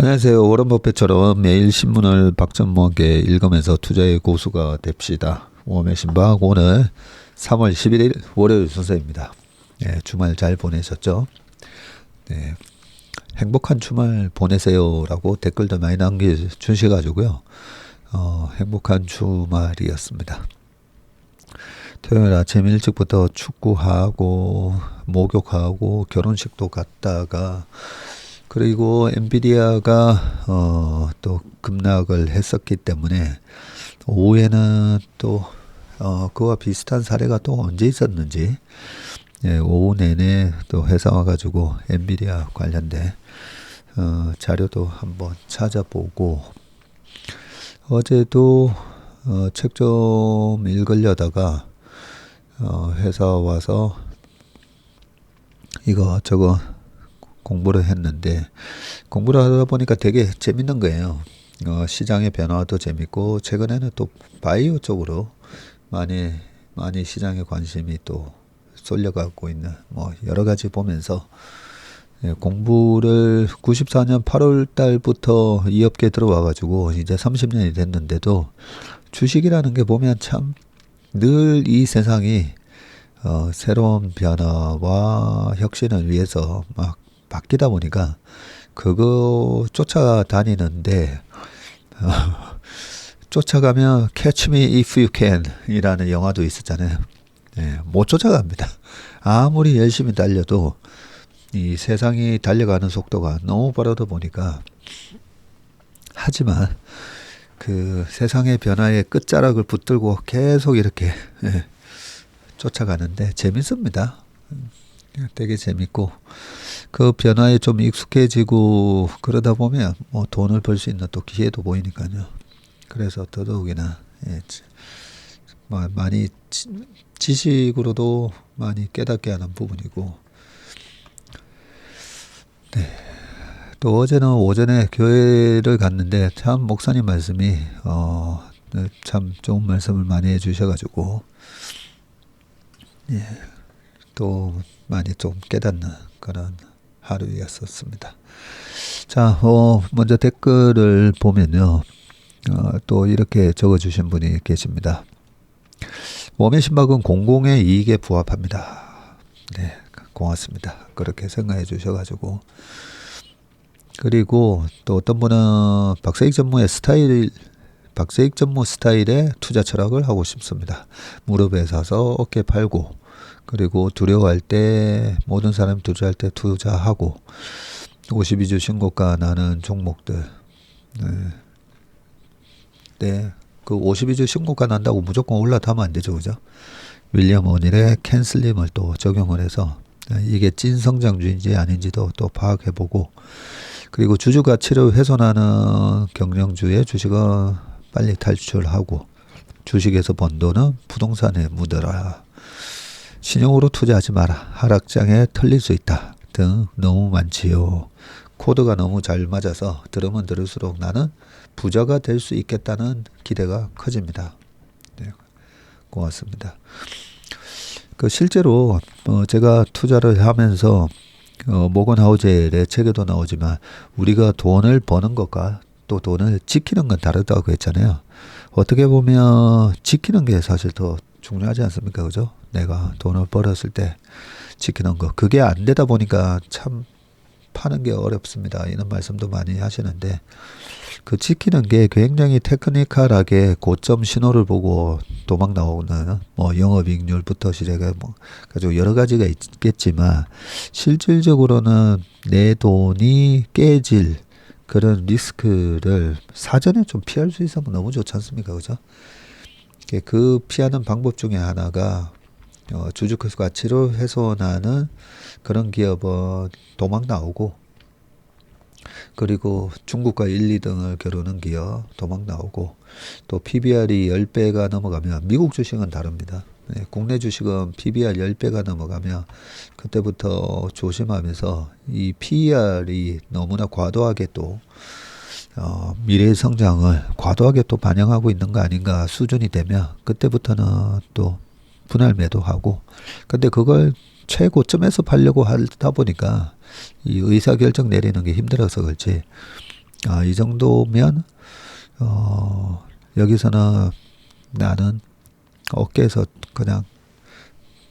안녕하세요. 워런 버핏처럼 매일 신문을 박전무하게 읽으면서 투자의 고수가 됩시다. 웜의 신박 오늘 3월 11일 월요일 순서입니다. 네, 주말 잘 보내셨죠? 네, 행복한 주말 보내세요라고 댓글도 많이 남겨주셔가지고요. 행복한 주말이었습니다. 토요일 아침 일찍부터 축구하고 목욕하고 결혼식도 갔다가 그리고 엔비디아가 또 급락을 했었기 때문에 오후에는 또 그와 비슷한 사례가 또 언제 있었는지 오후 내내 또 회사 와가지고 엔비디아 관련된 자료도 한번 찾아보고 어제도 책 좀 읽으려다가 회사 와서 이거 저거 공부를 했는데 공부를 하다 보니까 되게 재밌는 거예요. 시장의 변화도 재밌고 최근에는 또 바이오 쪽으로 많이 시장에 관심이 또 쏠려가고 있는 뭐 여러 가지 보면서 공부를 94년 8월 달부터 이 업계에 들어와 가지고 이제 30년이 됐는데도 주식이라는 게 보면 참 늘 이 세상이 새로운 변화와 혁신을 위해서 막 바뀌다 보니까 그거 쫓아다니는데 쫓아가면 Catch Me If You Can 이라는 영화도 있었잖아요. 못 쫓아갑니다. 아무리 열심히 달려도 이 세상이 달려가는 속도가 너무 빠르다 보니까 하지만 그 세상의 변화의 끝자락을 붙들고 계속 이렇게 쫓아가는데 재밌습니다. 되게 재밌고 그 변화에 좀 익숙해지고 그러다 보면 뭐 돈을 벌 수 있는 또 기회도 보이니까요. 그래서 더더욱이나 많이 지식으로도 많이 깨닫게 하는 부분이고 네. 또 어제는 오전에 교회를 갔는데 참 목사님 말씀이 참 좋은 말씀을 많이 해주셔가지고 또 많이 좀 깨닫는 그런 하루였었습니다. 자, 먼저 댓글을 보면요. 또 이렇게 적어주신 분이 계십니다. 웜의 신박은 공공의 이익에 부합합니다. 네, 고맙습니다. 그렇게 생각해 주셔가지고. 그리고 또 어떤 분은 박세익 전무 스타일의 투자 철학을 하고 싶습니다. 무릎에 서서 어깨 팔고 그리고 두려워할 때 모든 사람이 투자할 때 투자하고 52주 신고가 나는 종목들 그 52주 신고가 난다고 무조건 올라타면 안 되죠, 그죠? 윌리엄 오닐의 캔슬림을 또 적용을 해서 이게 찐 성장주인지 아닌지도 또 파악해보고 그리고 주주 가치를 훼손하는 경영주의 주식은 빨리 탈출하고 주식에서 번 돈은 부동산에 묻어라. 신용으로 투자하지 마라. 하락장에 털릴 수 있다. 등 너무 많지요. 코드가 너무 잘 맞아서 들으면 들을수록 나는 부자가 될 수 있겠다는 기대가 커집니다. 네, 고맙습니다. 실제로 제가 투자를 하면서 모건 하우젤의 책에도 나오지만 우리가 돈을 버는 것과 또 돈을 지키는 건 다르다고 했잖아요. 어떻게 보면 지키는 게 사실 더 중요하지 않습니까? 그죠? 내가 돈을 벌었을 때 지키는 거. 그게 안 되다 보니까 참 파는 게 어렵습니다. 이런 말씀도 많이 하시는데 그 지키는 게 굉장히 테크니컬하게 고점 신호를 보고 도망 나오는 뭐 영업이익률부터 시작해 뭐 가지고 여러 가지가 있겠지만 실질적으로는 내 돈이 깨질 그런 리스크를 사전에 좀 피할 수 있으면 너무 좋지 않습니까? 그죠? 그 피하는 방법 중에 하나가 주주 가치를 훼손하는 그런 기업은 도망 나오고 그리고 중국과 1, 2등을 겨루는 기업 도망 나오고 또 PBR이 10배가 넘어가면 미국 주식은 다릅니다. 국내 주식은 PBR 10배가 넘어가면 그때부터 조심하면서 이 PER이 너무나 과도하게 또 미래의 성장을 과도하게 또 반영하고 있는 거 아닌가 수준이 되면 그때부터는 또 분할 매도하고 근데 그걸 최고점에서 팔려고 하다 보니까 이 의사결정 내리는 게 힘들어서 그렇지 이 정도면 여기서는 나는 어깨에서 그냥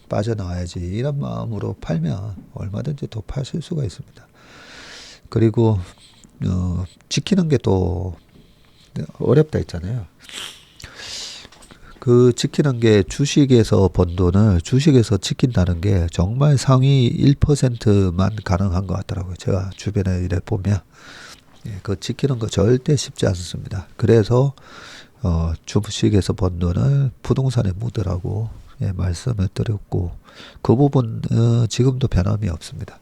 빠져나와야지 이런 마음으로 팔면 얼마든지 더 파실 수가 있습니다. 그리고 지키는 게 또 어렵다 했잖아요. 그 지키는 게 주식에서 번 돈을 주식에서 지킨다는 게 정말 상위 1%만 가능한 것 같더라고요. 제가 주변에 이래 보면 그 지키는 거 절대 쉽지 않습니다. 그래서 주식에서 번 돈을 부동산에 묻으라고 말씀을 드렸고 그 부분 지금도 변함이 없습니다.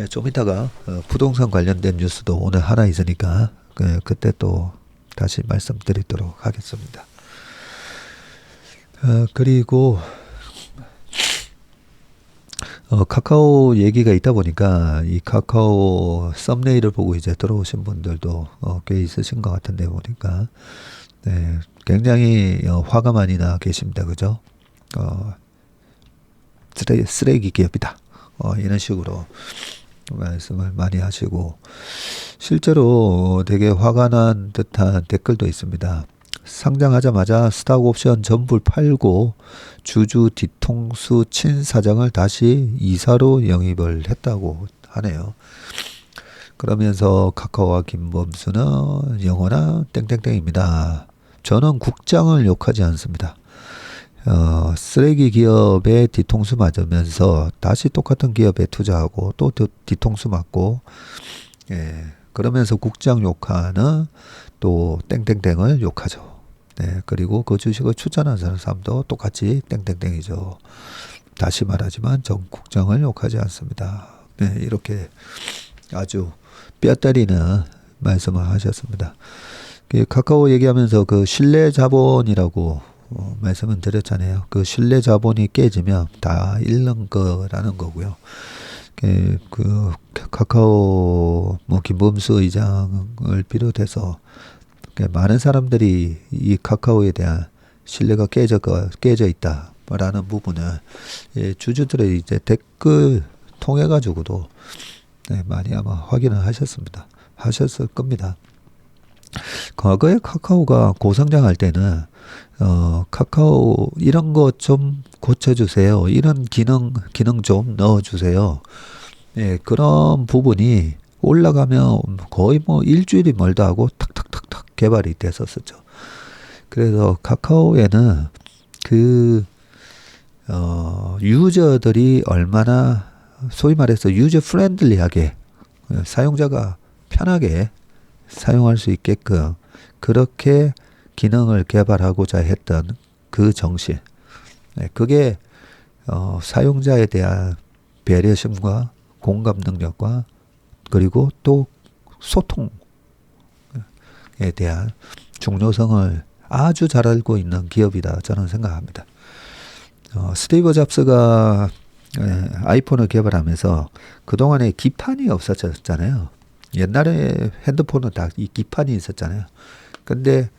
좀 이따가 부동산 관련된 뉴스도 오늘 하나 있으니까 그때 또 다시 말씀드리도록 하겠습니다. 그리고 카카오 얘기가 있다 보니까 이 카카오 썸네일을 보고 이제 들어오신 분들도 꽤 있으신 것 같은데 보니까 네, 굉장히 화가 많이 나 계십니다. 그죠? 쓰레기 기업이다. 이런 식으로 말씀을 많이 하시고 실제로 되게 화가 난 듯한 댓글도 있습니다. 상장하자마자 스탁 옵션 전부 팔고 주주 뒤통수 친 사장을 다시 이사로 영입을 했다고 하네요. 그러면서 카카오와 김범수는 영원한 땡땡땡입니다. 저는 국장을 욕하지 않습니다. 쓰레기 기업에 뒤통수 맞으면서 다시 똑같은 기업에 투자하고 또 뒤통수 맞고 그러면서 국장 욕하는 또 땡땡땡을 욕하죠. 네, 그리고 그 주식을 추천하는 사람도 똑같이 땡땡땡이죠. 다시 말하지만 전 국장을 욕하지 않습니다. 네, 이렇게 아주 뼈 때리는 말씀을 하셨습니다. 카카오 얘기하면서 그 신뢰 자본이라고 말씀을 드렸잖아요. 그 신뢰 자본이 깨지면 다 잃는 거라는 거고요. 그 카카오 김범수 의장을 비롯해서 많은 사람들이 이 카카오에 대한 신뢰가 깨져 있다라는 부분을 주주들의 이제 댓글 통해 가지고도 많이 아마 확인을 하셨을 겁니다. 과거에 카카오가 고성장할 때는 카카오 이런 거 좀 고쳐주세요. 이런 기능 좀 넣어주세요. 그런 부분이 올라가면 거의 뭐 일주일이 멀다 하고 탁탁탁탁 개발이 됐었죠. 그래서 카카오에는 그 유저들이 얼마나 소위 말해서 유저 프렌들리하게 사용자가 편하게 사용할 수 있게끔 그렇게 기능을 개발하고자 했던 그 정신, 그게 사용자에 대한 배려심과 공감 능력과 그리고 또 소통에 대한 중요성을 아주 잘 알고 있는 기업이다 저는 생각합니다. 스티브 잡스가 아이폰을 개발하면서 그동안에 기판이 없었잖아요. 옛날에 핸드폰은 다 이 기판이 있었잖아요. 근데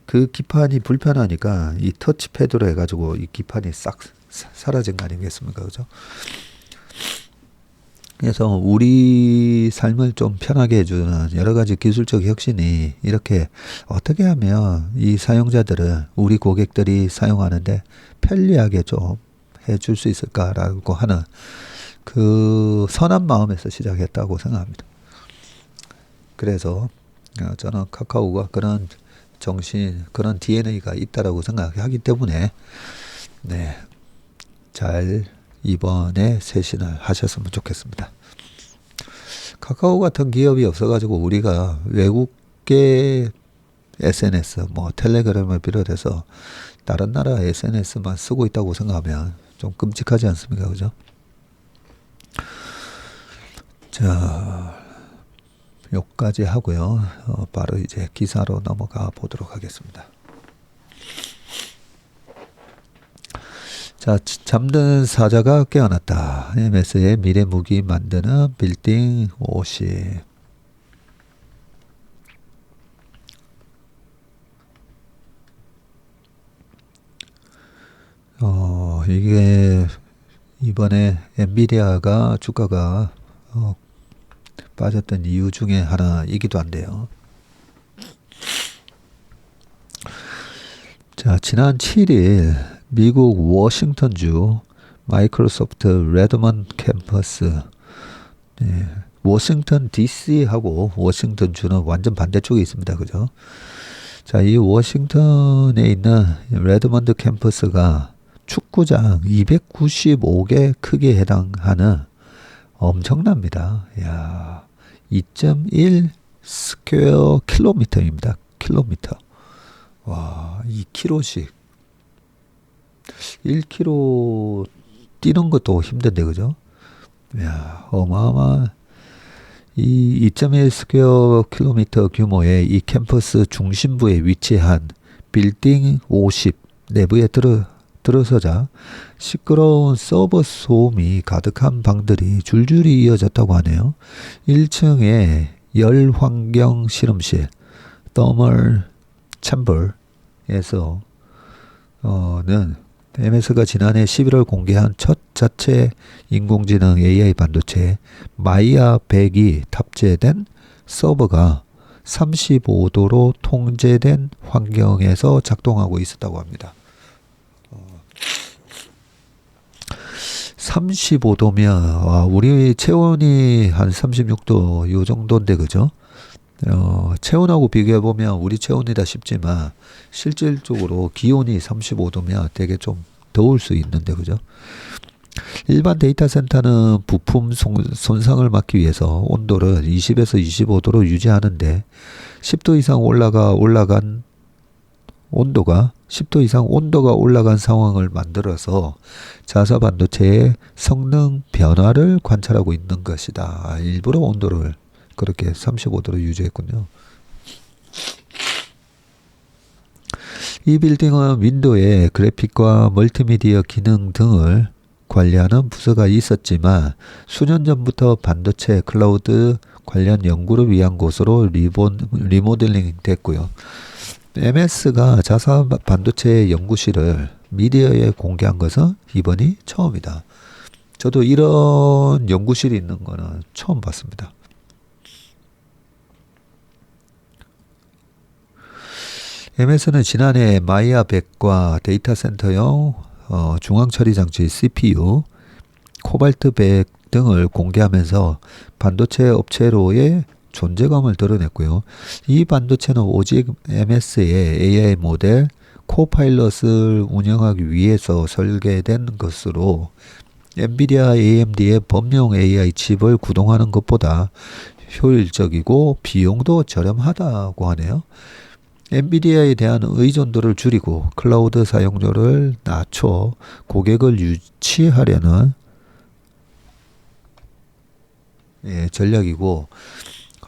그 기판이 불편하니까 이 터치패드로 해가지고 이 기판이 싹 사라진 거 아니겠습니까? 그죠? 그래서 우리 삶을 좀 편하게 해주는 여러 가지 기술적 혁신이 이렇게 어떻게 하면 이 사용자들은 우리 고객들이 사용하는데 편리하게 좀 해줄 수 있을까라고 하는 그 선한 마음에서 시작했다고 생각합니다. 그래서 저는 카카오가 그런 정신, 그런 DNA가 있다라고 생각하기 때문에 잘 이번에 쇄신을 하셨으면 좋겠습니다. 카카오 같은 기업이 없어가지고 우리가 외국계 SNS, 뭐 텔레그램을 비롯해서 다른 나라 SNS만 쓰고 있다고 생각하면 좀 끔찍하지 않습니까? 그죠? 자, 여기까지 하고요. 바로 이제 기사로 넘어가 보도록 하겠습니다. 자, 잠든 사자가 깨어났다. MS의 미래 무기 만드는 빌딩 50. 이게 이번에 엔비디아가 주가가 빠졌던 이유 중에 하나이기도 한데요. 자, 지난 7일 미국 워싱턴주 마이크로소프트 레드먼 캠퍼스, 예, 워싱턴 DC하고 워싱턴주는 완전 반대쪽에 있습니다. 그죠? 자, 이 워싱턴에 있는 레드먼드 캠퍼스가 축구장 295개 크기에 해당하는 엄청납니다. 야, 2.1 스퀘어 킬로미터입니다. 킬로미터. 와, 2km씩. 1km 뛰는 것도 힘든데, 그죠? 야, 어마어마한 이 2.1 스퀘어 킬로미터 규모의 이 캠퍼스 중심부에 위치한 빌딩 50 내부에 들어서자 시끄러운 서버 소음이 가득한 방들이 줄줄이 이어졌다고 하네요. 1층에 열 환경 실험실, 더멀 챔버에서 는 MS가 지난해 11월 공개한 첫 자체 인공지능 AI 반도체 마이아 100이 탑재된 서버가 35도로 통제된 환경에서 작동하고 있었다고 합니다. 35도면 우리 체온이 한 36도 요 정도인데 그죠? 체온하고 비교해보면 우리 체온이다 싶지만 실질적으로 기온이 35도면 되게 좀 더울 수 있는데 그죠? 일반 데이터 센터는 부품 손상을 막기 위해서 온도를 20에서 25도로 유지하는데 10도 이상 올라간 온도가 10도 이상 온도가 올라간 상황을 만들어서 자사 반도체의 성능 변화를 관찰하고 있는 것이다. 일부러 온도를 그렇게 35도로 유지했군요. 이 빌딩은 윈도우에 그래픽과 멀티미디어 기능 등을 관리하는 부서가 있었지만 수년 전부터 반도체 클라우드 관련 연구를 위한 곳으로 리모델링 됐고요. MS가 자사 반도체 연구실을 미디어에 공개한 것은 이번이 처음이다. 저도 이런 연구실이 있는 거는 처음 봤습니다. MS는 지난해 마이아 100과 데이터 센터용 중앙 처리 장치 CPU, 코발트 100 등을 공개하면서 반도체 업체로의 존재감을 드러냈고요. 이 반도체는 오직 MS의 AI 모델 코파일럿을 운영하기 위해서 설계된 것으로 엔비디아 AMD의 범용 AI 칩을 구동하는 것보다 효율적이고 비용도 저렴하다고 하네요. 엔비디아에 대한 의존도를 줄이고 클라우드 사용료를 낮춰 고객을 유치하려는 전략이고,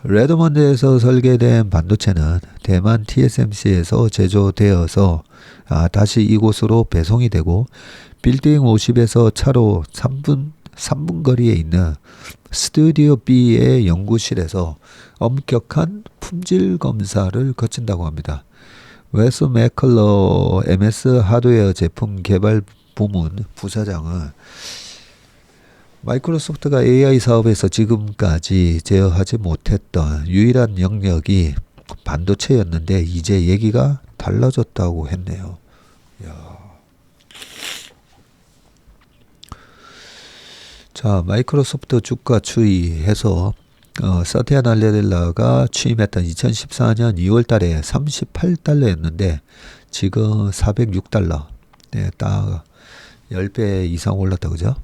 레드먼드에서 설계된 반도체는 대만 TSMC에서 제조되어서 다시 이곳으로 배송이 되고 빌딩 50에서 차로 3분 거리에 있는 스튜디오 B의 연구실에서 엄격한 품질 검사를 거친다고 합니다. 웨스 맥컬러 MS 하드웨어 제품 개발 부문 부사장은 마이크로소프트가 AI 사업에서 지금까지 제어하지 못했던 유일한 영역이 반도체였는데 이제 얘기가 달라졌다고 했네요. 이야. 자, 마이크로소프트 주가 추이해서 사티아 나델라가 취임했던 2014년 2월 달에 38달러였는데 지금 406달러. 네, 딱 10배 이상 올랐다 그죠?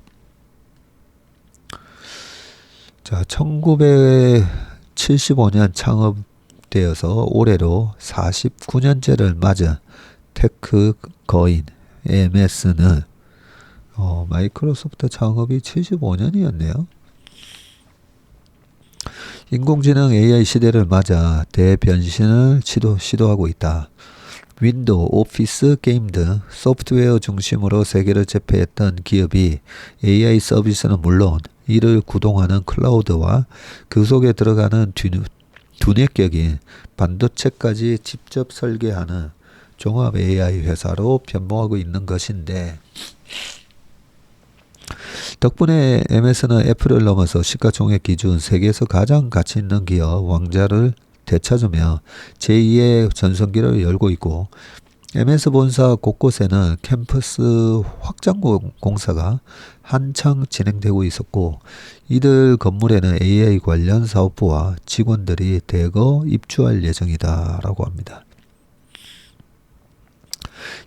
자, 1975년 창업되어서 올해로 49년째를 맞은 테크 거인 MS는 마이크로소프트 창업이 75년이었네요. 인공지능 AI 시대를 맞아 대변신을 시도하고 있다. 윈도우, 오피스, 게임 등 소프트웨어 중심으로 세계를 제패했던 기업이 AI 서비스는 물론 이를 구동하는 클라우드와 그 속에 들어가는 두뇌격인 반도체까지 직접 설계하는 종합 AI 회사로 변모하고 있는 것인데 덕분에 MS는 애플을 넘어서 시가총액 기준 세계에서 가장 가치 있는 기업 왕좌를 되찾으며 제2의 전성기를 열고 있고, MS 본사 곳곳에는 캠퍼스 확장 공사가 한창 진행되고 있었고, 이들 건물에는 AI 관련 사업부와 직원들이 대거 입주할 예정이다라고 합니다.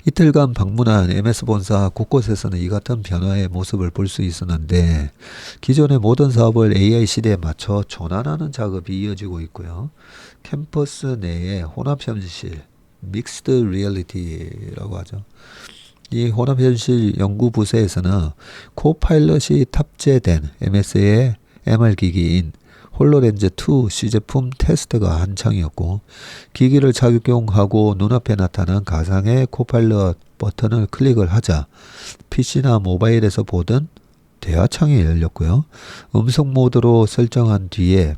이틀간 방문한 MS 본사 곳곳에서는 이 같은 변화의 모습을 볼 수 있었는데, 기존의 모든 사업을 AI 시대에 맞춰 전환하는 작업이 이어지고 있고요. 캠퍼스 내에 혼합현실, 믹스드 리얼리티라고 하죠. 이 혼합현실 연구부서에서는 코파일럿이 탑재된 MS의 MR기기인 홀로렌즈2 시제품 테스트가 한창이었고, 기기를 착용하고 눈앞에 나타난 가상의 코파일럿 버튼을 클릭을 하자 PC나 모바일에서 보던 대화창이 열렸고요. 음성 모드로 설정한 뒤에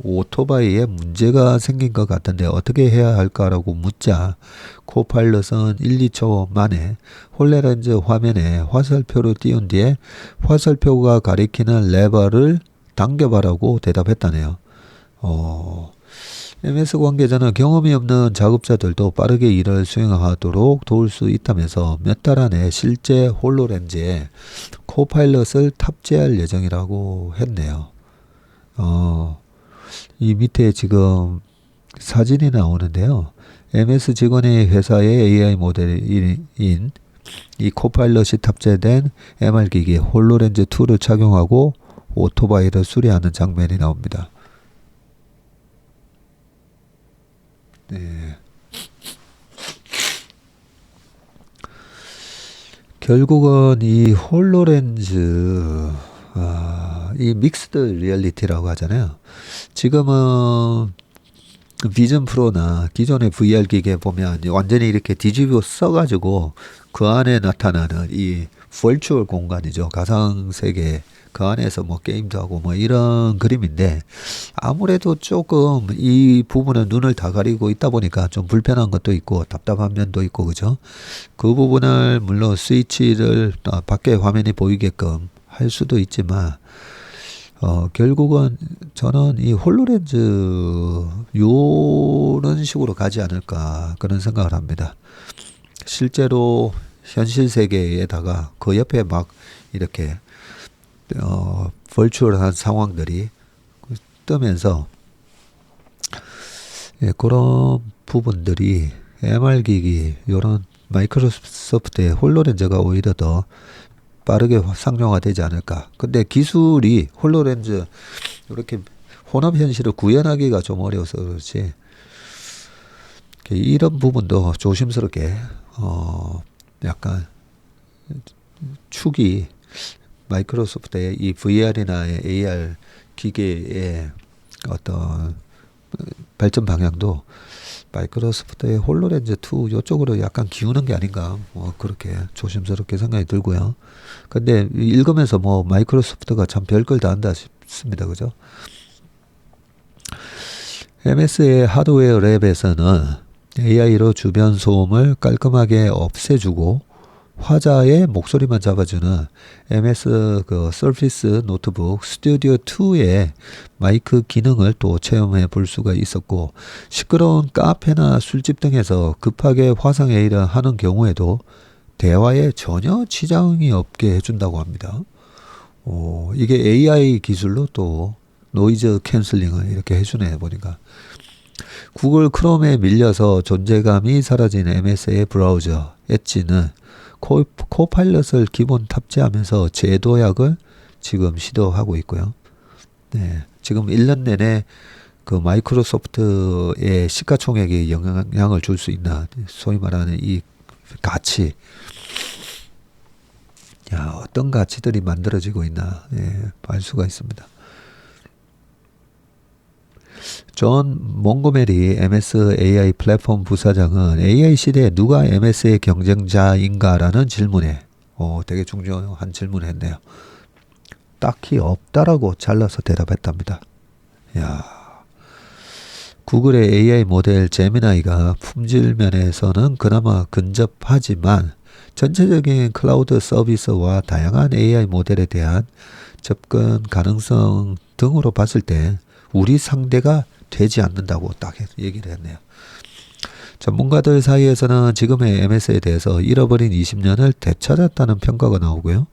오토바이에 문제가 생긴 것 같은데 어떻게 해야 할까라고 묻자 코파일럿은 1, 2초 만에 홀로렌즈 화면에 화살표를 띄운 뒤에 화살표가 가리키는 레버를 당겨봐라고 대답했다네요. MS 관계자는 경험이 없는 작업자들도 빠르게 일을 수행하도록 도울 수 있다면서 몇 달 안에 실제 홀로렌즈에 코파일럿을 탑재할 예정이라고 했네요. 이 밑에 지금 사진이 나오는데요. MS 직원의 회사의 AI 모델인 이 코파일럿이 탑재된 MR기기 홀로렌즈2를 착용하고 오토바이를 수리하는 장면이 나옵니다. 네. 결국은 이 홀로렌즈, 이 믹스드 리얼리티라고 하잖아요. 지금은 비전 프로나 기존의 VR 기기에 보면 완전히 이렇게 뒤집어 써가지고 그 안에 나타나는 이 버추얼 공간이죠. 가상 세계. 그 안에서 뭐 게임도 하고 뭐 이런 그림인데, 아무래도 조금 이 부분은 눈을 다 가리고 있다 보니까 좀 불편한 것도 있고 답답한 면도 있고, 그죠? 그 부분을 물론 스위치를 밖에 화면이 보이게끔 할 수도 있지만, 결국은 저는 이 홀로렌즈 요런 식으로 가지 않을까 그런 생각을 합니다. 실제로 현실 세계에다가 그 옆에 막 이렇게 버추얼한 상황들이 뜨면서, 예, 그런 부분들이 MR기기 요런 마이크로소프트의 홀로렌즈가 오히려 더 빠르게 상용화되지 않을까. 근데 기술이 홀로렌즈 이렇게 혼합현실을 구현하기가 좀 어려워서 그렇지, 이런 부분도 조심스럽게 약간 축이 마이크로소프트의 이 VR이나 AR 기계의 어떤 발전 방향도 마이크로소프트의 홀로렌즈2 이쪽으로 약간 기우는 게 아닌가, 뭐 그렇게 조심스럽게 생각이 들고요. 근데 읽으면서 뭐 마이크로소프트가 참 별걸 다 한다 싶습니다. 그죠? MS의 하드웨어 랩에서는 AI로 주변 소음을 깔끔하게 없애주고 화자의 목소리만 잡아주는 MS 그 서피스 노트북 스튜디오 2의 마이크 기능을 또 체험해 볼 수가 있었고, 시끄러운 카페나 술집 등에서 급하게 화상 회의를 하는 경우에도 대화에 전혀 지장이 없게 해준다고 합니다. 이게 AI 기술로 또 노이즈 캔슬링을 이렇게 해주네 보니까. 구글 크롬에 밀려서 존재감이 사라진 MS의 브라우저 엣지는 코파일럿을 기본 탑재하면서 재도약을 지금 시도하고 있고요. 네, 지금 1년 내내 그 마이크로소프트의 시가총액에 영향을 줄 수 있나, 소위 말하는 이 가치, 야, 어떤 가치들이 만들어지고 있나, 예, 알 수가 있습니다. 존 몽고메리 MS AI 플랫폼 부사장은 AI 시대에 누가 MS의 경쟁자인가라는 질문에 되게 중요한 질문을 했네요. 딱히 없다라고 잘라서 대답했답니다. 야, 구글의 AI 모델 제미나이가 품질 면에서는 그나마 근접하지만 전체적인 클라우드 서비스와 다양한 AI 모델에 대한 접근 가능성 등으로 봤을 때 우리 상대가 되지 않는다고 딱 얘기를 했네요. 전문가들 사이에서는 지금의 MS에 대해서 잃어버린 20년을 되찾았다는 평가가 나오고요.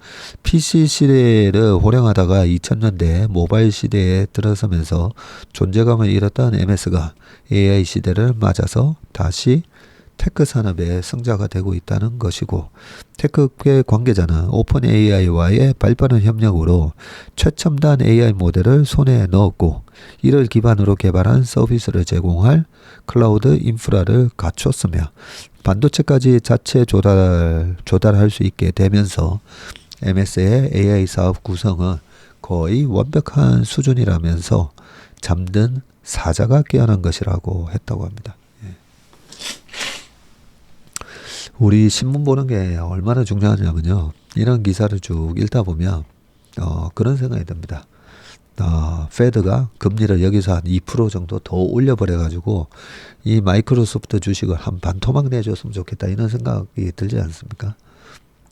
PC 시대를 호령하다가 2000년대 모바일 시대에 들어서면서 존재감을 잃었던 MS가 AI 시대를 맞아서 다시 테크 산업의 성자가 되고 있다는 것이고, 테크계 관계자는 오픈 AI와의 발빠른 협력으로 최첨단 AI 모델을 손에 넣었고, 이를 기반으로 개발한 서비스를 제공할 클라우드 인프라를 갖췄으며 반도체까지 자체 조달할 수 있게 되면서 MS의 AI 사업 구성은 거의 완벽한 수준이라면서 잠든 사자가 깨어난 것이라고 했다고 합니다. 우리 신문 보는 게 얼마나 중요하냐면요. 이런 기사를 쭉 읽다 보면 그런 생각이 듭니다. 페드가 금리를 여기서 한 2% 정도 더 올려버려가지고 이 마이크로소프트 주식을 한 반토막 내줬으면 좋겠다, 이런 생각이 들지 않습니까?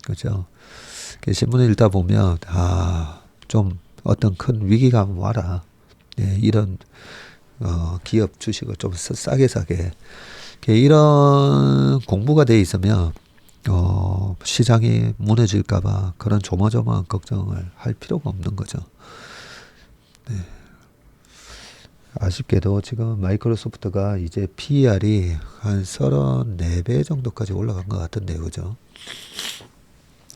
그렇죠? 신문을 읽다 보면 좀 어떤 큰 위기감 와라. 이런 기업 주식을 좀 싸게 이런 공부가 돼 있으면 시장이 무너질까봐 그런 조마조마한 걱정을 할 필요가 없는 거죠. 네. 아쉽게도 지금 마이크로소프트가 이제 PER이 한 34배 정도까지 올라간 것 같은데요, 그죠?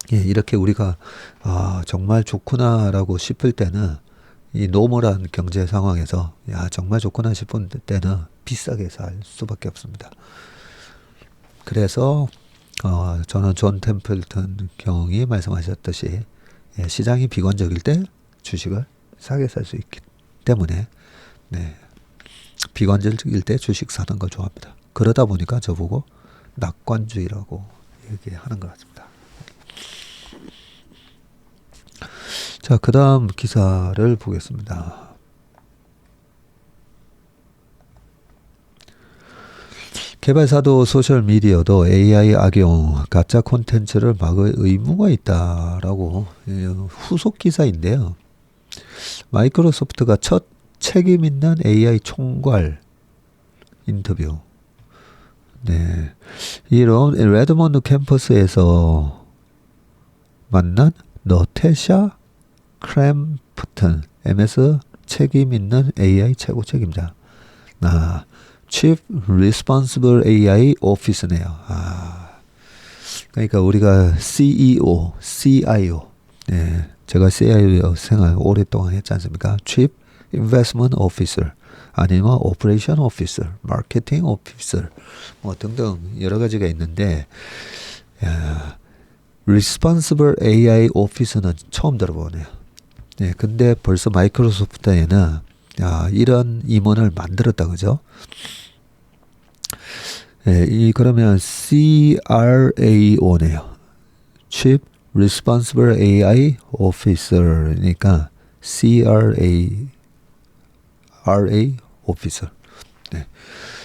이렇게 우리가 정말 좋구나라고 싶을 때는, 이 노멀한 경제 상황에서 정말 좋구나 싶은 때는 비싸게 살 수밖에 없습니다. 그래서 저는 존 템플턴 경이 말씀하셨듯이 시장이 비관적일 때 주식을 싸게 살 수 있기 때문에 비관적일 때 주식 사는 거 좋아합니다. 그러다 보니까 저보고 낙관주의라고 얘기하는 것 같습니다. 자, 그 다음 기사를 보겠습니다. 개발사도 소셜미디어도 AI 악용, 가짜 콘텐츠를 막을 의무가 있다라고, 후속 기사인데요. 마이크로소프트가 첫 책임 있는 AI 총괄 인터뷰. 이런 레드몬드 캠퍼스에서 만난 너테샤 크램프튼, MS 책임 있는 AI 최고 책임자. Chief Responsible AI Officer네요. 그러니까 우리가 CEO, CIO, 제가 CIO 생활 오랫동안 했지 않습니까? Chief Investment Officer, 아니면 Operation Officer, Marketing Officer, 뭐 등등 여러 가지가 있는데, Responsible AI Officer는 처음 들어보네요. 근데 벌써 마이크로소프트에는 이런 임원을 만들었다, 그죠? 그러면 CRAO네요. Chief Responsible AI Officer니까 CRA Officer.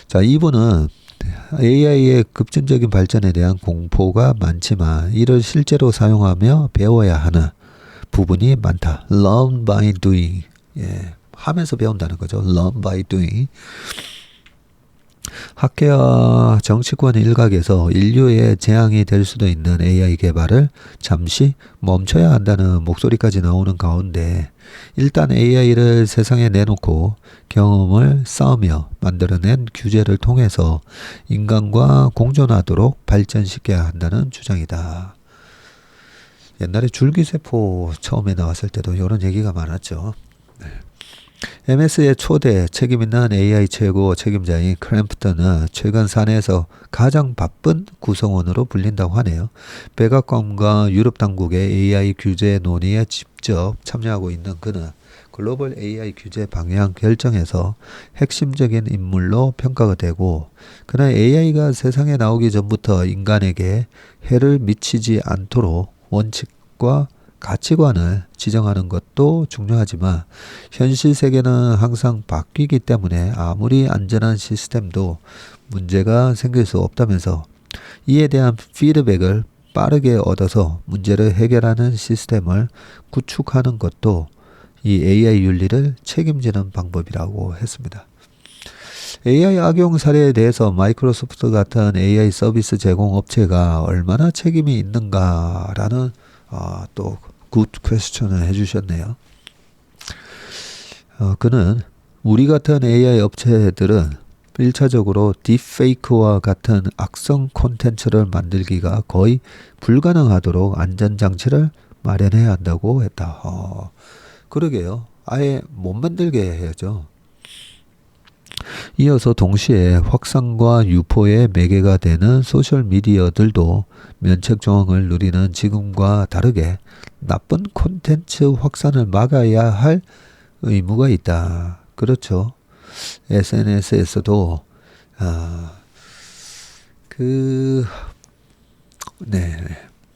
자, 이분은 AI의 급진적인 발전에 대한 공포가 많지만 이를 실제로 사용하며 배워야 하는 부분이 많다. Learn by doing. 하면서 배운다는 거죠. Learn by doing. 학계와 정치권 일각에서 인류의 재앙이 될 수도 있는 AI 개발을 잠시 멈춰야 한다는 목소리까지 나오는 가운데, 일단 AI를 세상에 내놓고 경험을 쌓으며 만들어낸 규제를 통해서 인간과 공존하도록 발전시켜야 한다는 주장이다. 옛날에 줄기세포 처음에 나왔을 때도 이런 얘기가 많았죠. MS의 초대 책임있는 AI 최고 책임자인 크램프턴은 최근 사내에서 가장 바쁜 구성원으로 불린다고 하네요. 백악관과 유럽 당국의 AI 규제 논의에 직접 참여하고 있는 그는 글로벌 AI 규제 방향 결정에서 핵심적인 인물로 평가가 되고, 그는 AI가 세상에 나오기 전부터 인간에게 해를 미치지 않도록 원칙과 가치관을 지정하는 것도 중요하지만 현실 세계는 항상 바뀌기 때문에 아무리 안전한 시스템도 문제가 생길 수 없다면서 이에 대한 피드백을 빠르게 얻어서 문제를 해결하는 시스템을 구축하는 것도 이 AI 윤리를 책임지는 방법이라고 했습니다. AI 악용 사례에 대해서 마이크로소프트 같은 AI 서비스 제공 업체가 얼마나 책임이 있는가라는 또 굿 퀘스천을 해주셨네요. 그는 우리 같은 AI 업체들은 1차적으로 딥페이크와 같은 악성 콘텐츠를 만들기가 거의 불가능하도록 안전장치를 마련해야 한다고 했다. 그러게요. 아예 못 만들게 해야죠. 이어서 동시에 확산과 유포의 매개가 되는 소셜미디어들도 면책 조항을 누리는 지금과 다르게 나쁜 콘텐츠 확산을 막아야 할 의무가 있다. 그렇죠. SNS에서도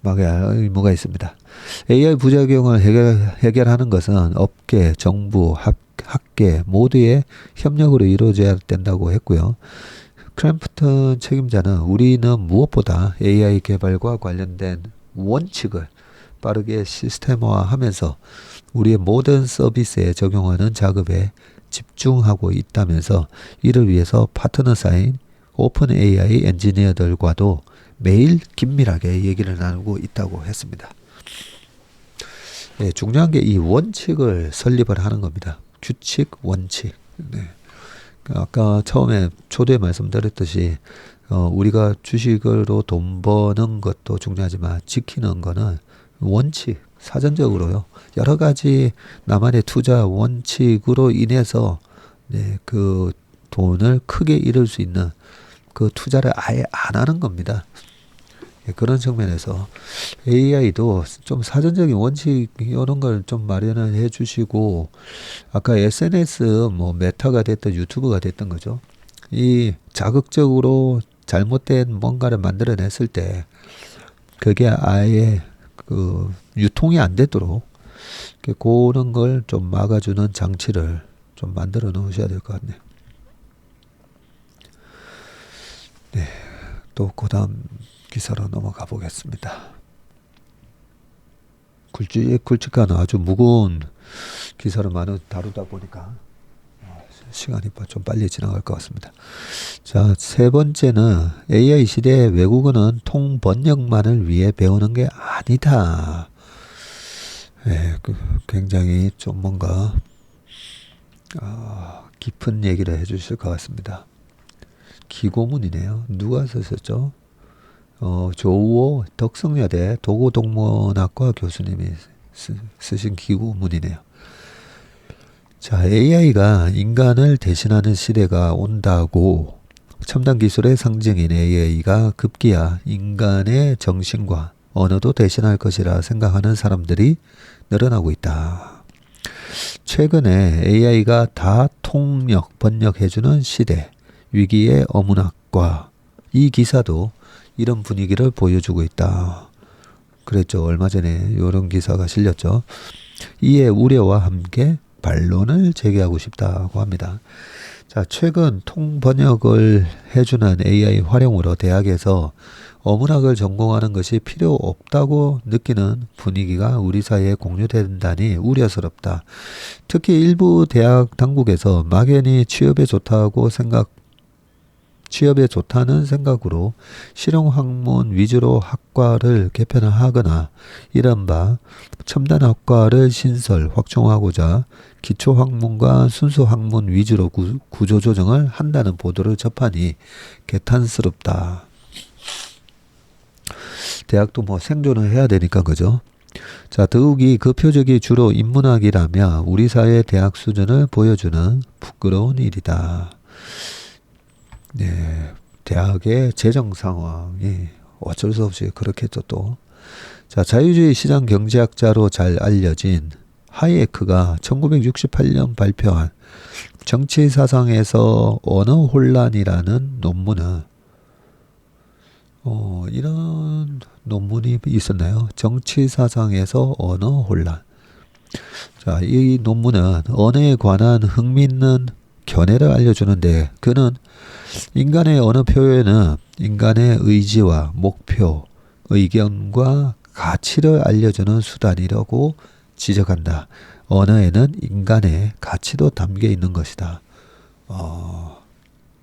막아야 할 의무가 있습니다. AI 부작용을 해결하는 것은 업계, 정부, 학계 모두의 협력으로 이루어져야 된다고 했고요. 크램프턴 책임자는 우리는 무엇보다 AI 개발과 관련된 원칙을 빠르게 시스템화하면서 우리의 모든 서비스에 적용하는 작업에 집중하고 있다면서 이를 위해서 파트너사인 오픈 AI 엔지니어들과도 매일 긴밀하게 얘기를 나누고 있다고 했습니다. 네, 중요한 게 이 원칙을 설립을 하는 겁니다. 규칙, 원칙. 네. 아까 처음에 초대에 말씀드렸듯이 우리가 주식으로 돈 버는 것도 중요하지만 지키는 거는 원칙, 사전적으로요. 여러 가지 나만의 투자 원칙으로 인해서 그 돈을 크게 잃을 수 있는 그 투자를 아예 안 하는 겁니다. 그런 측면에서 AI도 좀 사전적인 원칙 이런 걸 좀 마련을 해 주시고 아까 SNS 뭐 메타가 됐든 유튜브가 됐든 거죠. 이 자극적으로 잘못된 뭔가를 만들어냈을 때 그게 아예 그 유통이 안 되도록 그런 걸 좀 막아주는 장치를 좀 만들어 놓으셔야 될 것 같네요. 네, 또 그다음 기사로 넘어가 보겠습니다. 굵직한 아주 무거운 기사를 많이 다루다 보니까 시간이 좀 빨리 지나갈 것 같습니다. 자, 세 번째는 AI 시대의 외국어는 통번역만을 위해 배우는 게 아니다. 네, 굉장히 좀 뭔가 깊은 얘기를 해주실 것 같습니다. 기고문이네요. 누가 썼었죠? 조우호 덕성여대 도고동문학과 교수님이 쓰신 기고문이네요. 자, AI가 인간을 대신하는 시대가 온다고 첨단 기술의 상징인 AI가 급기야 인간의 정신과 언어도 대신할 것이라 생각하는 사람들이 늘어나고 있다. 최근에 AI가 다 통역, 번역해주는 시대, 위기의 어문학과 이 기사도 이런 분위기를 보여주고 있다. 그랬죠. 얼마 전에 이런 기사가 실렸죠. 이에 우려와 함께 반론을 제기하고 싶다고 합니다. 자, 최근 통번역을 해주는 AI 활용으로 대학에서 어문학을 전공하는 것이 필요 없다고 느끼는 분위기가 우리 사회에 공유된다니 우려스럽다. 특히 일부 대학 당국에서 막연히 취업에 좋다는 생각으로 실용학문 위주로 학과를 개편하거나 이른바 첨단학과를 신설, 확충하고자 기초학문과 순수학문 위주로 구조조정을 한다는 보도를 접하니 개탄스럽다. 대학도 뭐 생존을 해야 되니까 그죠? 자, 더욱이 그 표적이 주로 인문학이라며 우리 사회의 대학 수준을 보여주는 부끄러운 일이다. 네, 대학의 재정 상황이 어쩔 수 없이 그렇겠죠 또. 자, 자유주의 시장 경제학자로 잘 알려진 하이에크가 1968년 발표한 정치 사상에서 언어 혼란이라는 논문은 이런 논문이 있었나요? 정치 사상에서 언어 혼란. 자, 이 논문은 언어에 관한 흥미있는 견해를 알려주는데 그는 인간의 언어 표현은 인간의 의지와 목표의 의견과 가치를 알려주는 수단이라고 지적한다. 언어에는 인간의 가치도 담겨 있는 것이다.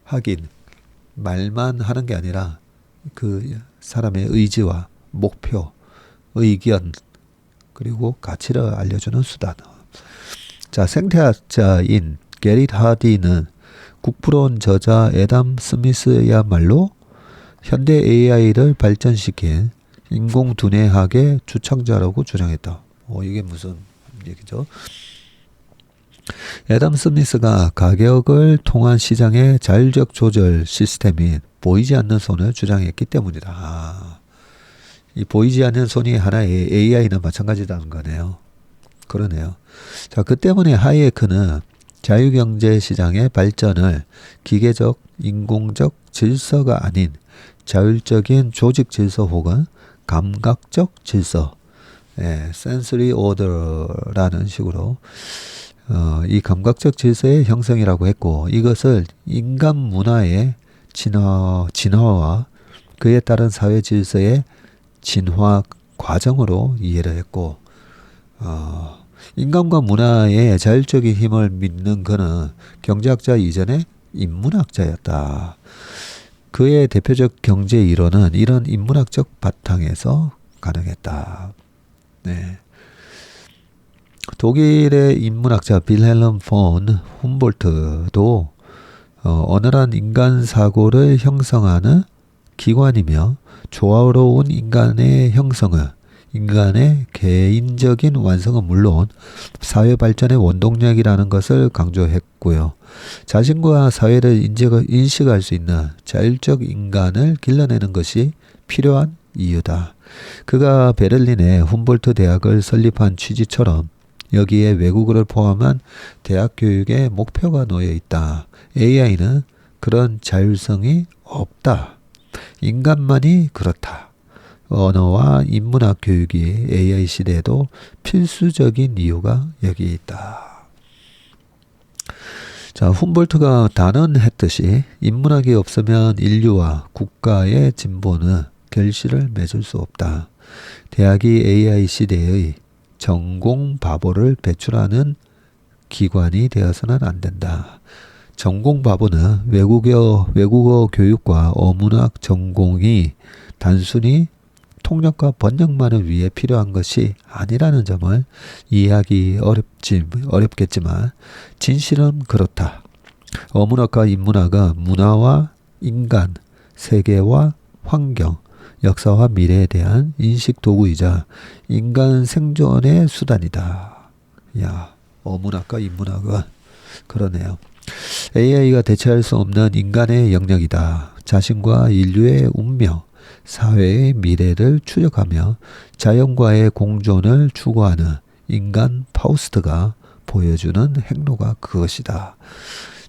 하긴 말만 하는 게 아니라 그 사람의 의지와 목표, 의견, 그리고 가치를 알려주는 수단. 자, 생태학자인 게릿 하디는 국부론 저자 애담 스미스야말로 현대 AI를 발전시킨 인공두뇌학의 주창자라고 주장했다. 이게 무슨 얘기죠? 애담 스미스가 가격을 통한 시장의 자율적 조절 시스템인 보이지 않는 손을 주장했기 때문이다. 이 보이지 않는 손이 하나의 AI나 마찬가지다는 거네요. 그러네요. 자, 그 때문에 하이에크는 자유경제 시장의 발전을 기계적, 인공적 질서가 아닌 자율적인 조직 질서 혹은 감각적 질서, sensory order라는 식으로 이 감각적 질서의 형성이라고 했고, 이것을 인간 문화의 진화와 그에 따른 사회 질서의 진화 과정으로 이해를 했고, 인간과 문화의 자율적인 힘을 믿는 그는 경제학자 이전에 인문학자였다. 그의 대표적 경제 이론은 이런 인문학적 바탕에서 가능했다. 네. 독일의 인문학자 빌헬름 폰 훔볼트도 어느한 인간 사고를 형성하는 기관이며 조화로운 인간의 형성을 인간의 개인적인 완성은 물론 사회 발전의 원동력이라는 것을 강조했고요. 자신과 사회를 인식할 수 있는 자율적 인간을 길러내는 것이 필요한 이유다. 그가 베를린의 훔볼트 대학을 설립한 취지처럼 여기에 외국어를 포함한 대학 교육의 목표가 놓여 있다. AI는 그런 자율성이 없다. 인간만이 그렇다. 언어와 인문학 교육이 AI 시대에도 필수적인 이유가 여기 있다. 자, 훔볼트가 단언했듯이 인문학이 없으면 인류와 국가의 진보는 결실을 맺을 수 없다. 대학이 AI 시대의 전공 바보를 배출하는 기관이 되어서는 안 된다. 전공 바보는 외국어 교육과 어문학 전공이 단순히 통역과 번역만을 위해 필요한 것이 아니라는 점을 이해하기 어렵겠지만 진실은 그렇다. 어문학과 인문학은 문화와 인간, 세계와 환경, 역사와 미래에 대한 인식 도구이자 인간 생존의 수단이다. 야, 어문학과 인문학은 그러네요. AI가 대체할 수 없는 인간의 영역이다. 자신과 인류의 운명, 사회의 미래를 추적하며 자연과의 공존을 추구하는 인간 파우스트가 보여주는 행로가 그것이다.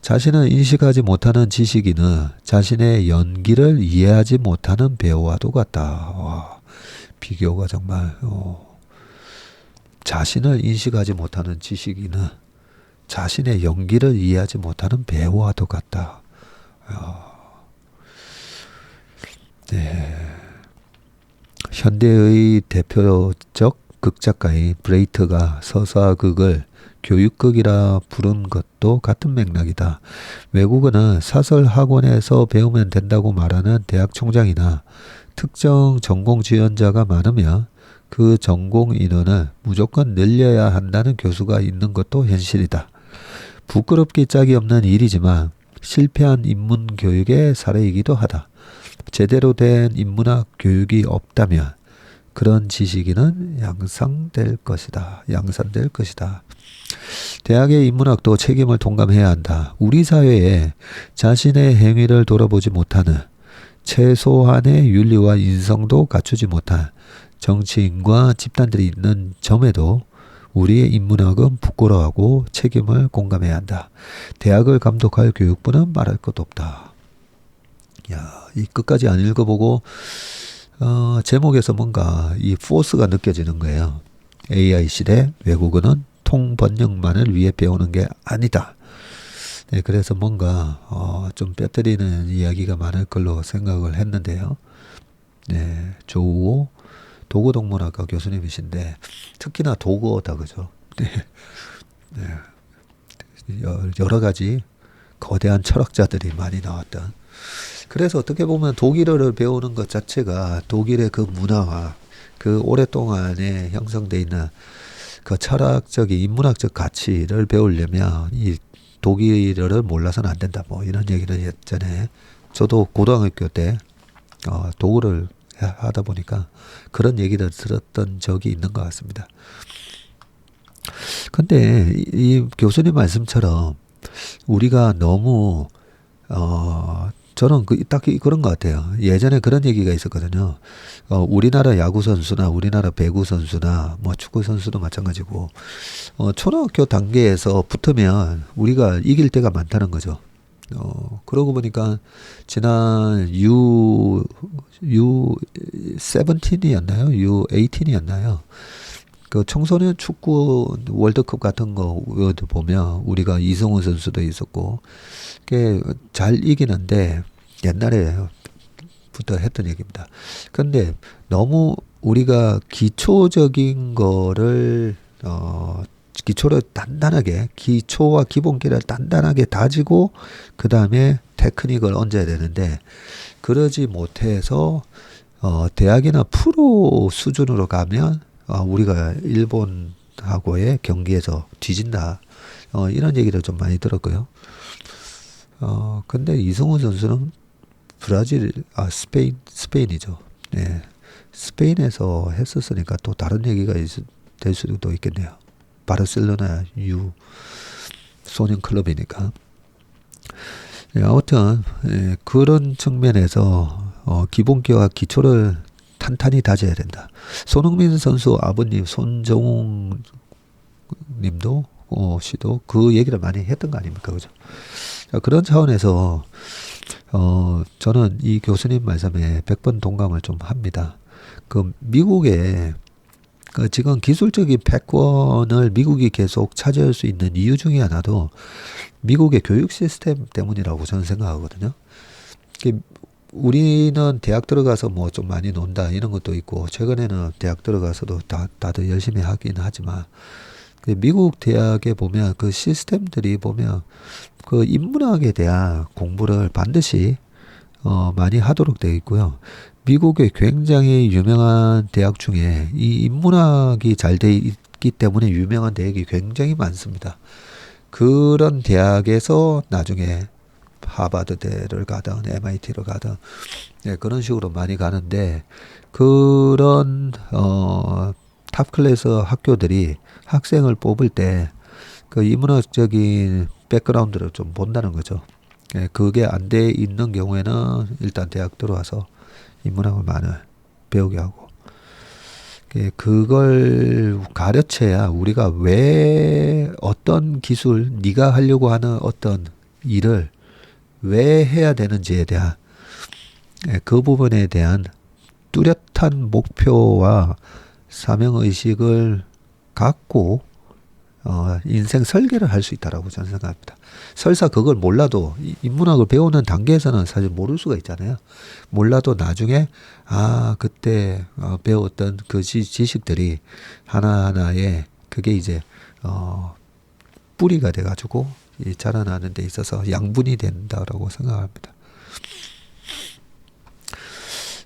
자신을 인식하지 못하는 지식인은 자신의 연기를 이해하지 못하는 배우와도 같다. 와, 비교가 정말 자신을 인식하지 못하는 지식인은 자신의 연기를 이해하지 못하는 배우와도 같다. 네. 현대의 대표적 극작가인 브레이트가 서사극을 교육극이라 부른 것도 같은 맥락이다. 외국어는 사설 학원에서 배우면 된다고 말하는 대학 총장이나 특정 전공 지원자가 많으면 그 전공 인원을 무조건 늘려야 한다는 교수가 있는 것도 현실이다. 부끄럽기 짝이 없는 일이지만 실패한 인문 교육의 사례이기도 하다. 제대로 된 인문학 교육이 없다면 그런 지식인은 양산될 것이다. 대학의 인문학도 책임을 통감해야 한다. 우리 사회에 자신의 행위를 돌아보지 못하는 최소한의 윤리와 인성도 갖추지 못한 정치인과 집단들이 있는 점에도 우리의 인문학은 부끄러워하고 책임을 공감해야 한다. 대학을 감독할 교육부는 말할 것도 없다. 야, 이 끝까지 안 읽어보고 제목에서 뭔가 이 포스가 느껴지는 거예요. AI 시대 외국어는 통번역만을 위해 배우는 게 아니다. 네, 그래서 뭔가 좀 뼈 때리는 이야기가 많을 걸로 생각을 했는데요. 네, 조우호 도구동문학과 교수님이신데 특히나 도구어다 그죠? 네, 네, 여러 가지 거대한 철학자들이 많이 나왔던. 그래서 어떻게 보면 독일어를 배우는 것 자체가 독일의 그 문화와 그 오랫동안에 형성돼 있는 그 철학적인 인문학적 가치를 배우려면 이 독일어를 몰라서는 안 된다. 뭐 이런 얘기를 했잖아요. 저도 고등학교 때 독일을 하다 보니까 그런 얘기를 들었던 적이 있는 것 같습니다. 근데 이 교수님 말씀처럼 우리가 너무 저는 딱히 그런 것 같아요. 예전에 그런 얘기가 있었거든요. 우리나라 야구 선수나 우리나라 배구 선수나 뭐 축구 선수도 마찬가지고 초등학교 단계에서 붙으면 우리가 이길 때가 많다는 거죠. 그러고 보니까 지난 U 17이었나요? U 18이었나요? 그 청소년 축구 월드컵 같은 거 보면 우리가 이승우 선수도 있었고 잘 이기는데 옛날에부터 했던 얘기입니다. 근데 너무 우리가 기초적인 거를 기초를 단단하게 기초와 기본기를 단단하게 다지고 그 다음에 테크닉을 얹어야 되는데 그러지 못해서 대학이나 프로 수준으로 가면 우리가 일본하고의 경기에서 뒤진다. 이런 얘기를 좀 많이 들었고요. 근데 이승우 선수는 스페인이죠. 네. 스페인에서 했었으니까 또 다른 얘기가 될 수도 있겠네요. 바르셀로나 소년 클럽이니까. 네, 아무튼 그런 측면에서 기본기와 기초를 탄탄히 다져야 된다. 손흥민 선수 아버님 손정웅 님도 씨도 그 얘기를 많이 했던 거 아닙니까? 그죠? 자, 그런 차원에서 저는 이 교수님 말씀에 100번 동감을 좀 합니다. 그 미국에 지금 기술적인 패권을 미국이 계속 차지할 수 있는 이유 중에 하나도 미국의 교육 시스템 때문이라고 저는 생각하거든요. 우리는 대학 들어가서 뭐 좀 많이 논다 이런 것도 있고 최근에는 대학 들어가서도 다들 열심히 하긴 하지만 미국 대학에 보면 그 시스템들이 보면 그 인문학에 대한 공부를 반드시 많이 하도록 되어 있고요. 미국의 굉장히 유명한 대학 중에 이 인문학이 잘 돼 있기 때문에 유명한 대학이 굉장히 많습니다. 그런 대학에서 나중에 하버드대를 가든 MIT를 가든 그런 식으로 많이 가는데 그런 탑 클래스 학교들이 학생을 뽑을 때 그 인문학적인 백그라운드를 좀 본다는 거죠. 그게 안 돼 있는 경우에는 일단 대학 들어와서 인문학을 많이 배우게 하고 그걸 가르쳐야 우리가 왜 어떤 기술 네가 하려고 하는 어떤 일을 왜 해야 되는지에 대한 그 부분에 대한 뚜렷한 목표와 사명의식을 갖고 인생 설계를 할 수 있다라고 저는 생각합니다. 설사 그걸 몰라도 인문학을 배우는 단계에서는 사실 모를 수가 있잖아요. 몰라도 나중에 그때 배웠던 그 지식들이 하나하나의 그게 이제 뿌리가 돼가지고 자라나는 데 있어서 양분이 된다라고 생각합니다.